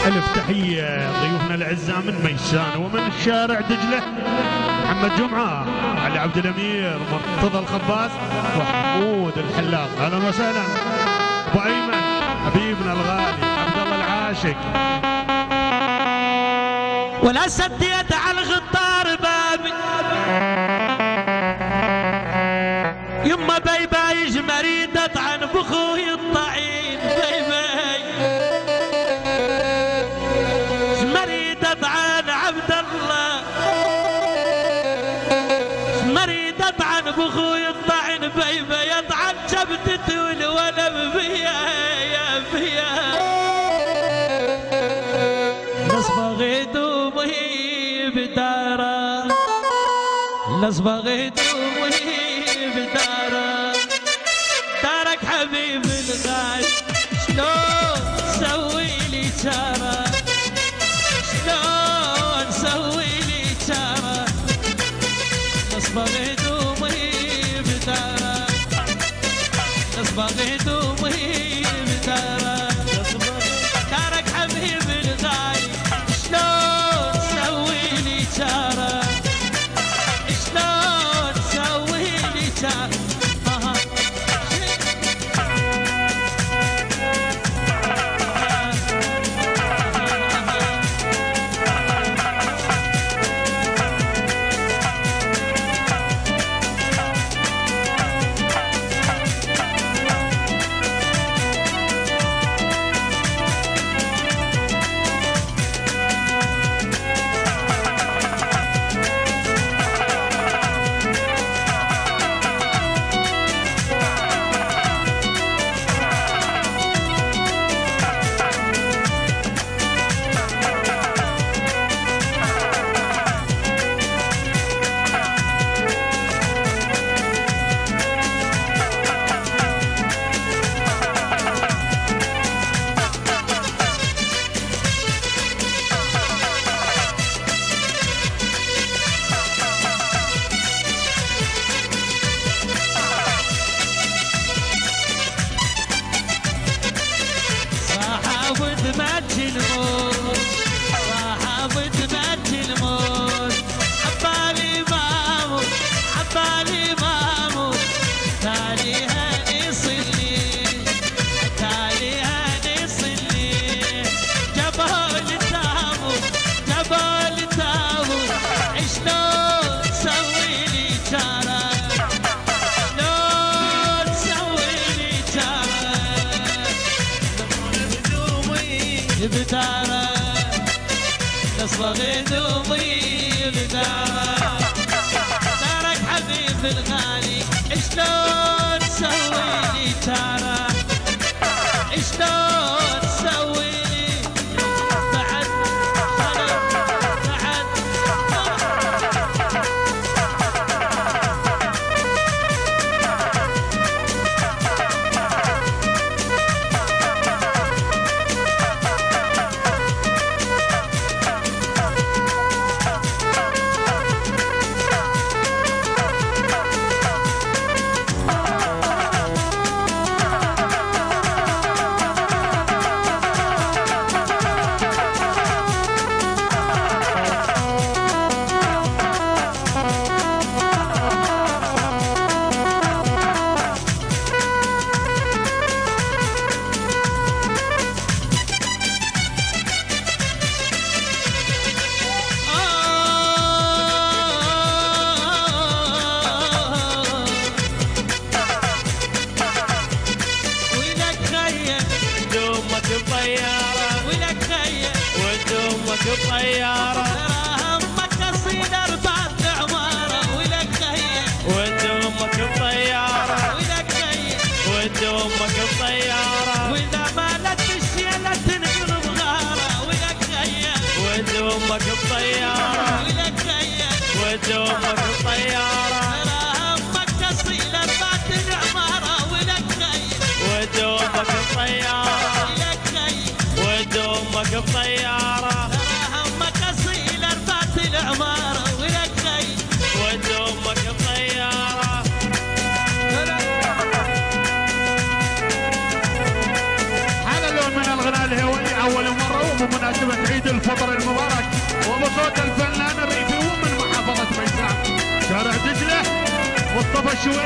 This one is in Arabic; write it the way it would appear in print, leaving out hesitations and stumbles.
ألف تحية ضيوفنا الأعزاء من ميسان ومن شارع دجلة، محمد جمعة، علي عبد الأمير، مرتضى الخباز، وحمود الحلاق. أهلا وسهلا أبو أيمن حبيبنا الغالي، عبد الله العاشق. ولا سديت على الغطار بابي يما بيبايج مريد اطعن بخوي الطعين بيباي مريد اطعن عبد الله مريد اطعن بخوي الطعن بيباي اطعن جبتته والولد بيا يا بيا نصبغت وهي بدارة نصبغت وهي بدارة دارك حبيب الغالي شلون سوي لي شارة شلون سوي لي شارة نصبغت وهي بدارة نصبغت وهي بدارة دارك حبيب الغالي شلون سوي لي شارة شلون سوي لي شارة بدارة نصبغت وضي بدارة دارك حبيب الغالي شلون سوي لي تارة شلون سوي لي بعد خلق بعد طيارة همك تصيد أربعة عمارة ولك خير وانت امك بطيارة ولك خير وانت امك بطيارة وإذا مالت بالشيلة تنقل بغارة ولك خير وانت امك بطيارة ولك خير وانت امك بطيارة همك تصيد أربعة عمارة ولك خير وانت امك بطيارة ولك خير وانت امك بطيارة العمارة ولك خير وانت امك بطيارة هذا اللون من الغناء الهوائي اول مره ومناسب بمناسبة عيد الفطر المبارك وبصوت الفنان الريفي ومن محافظة ميسان شارع دجلة مصطفى الشويري.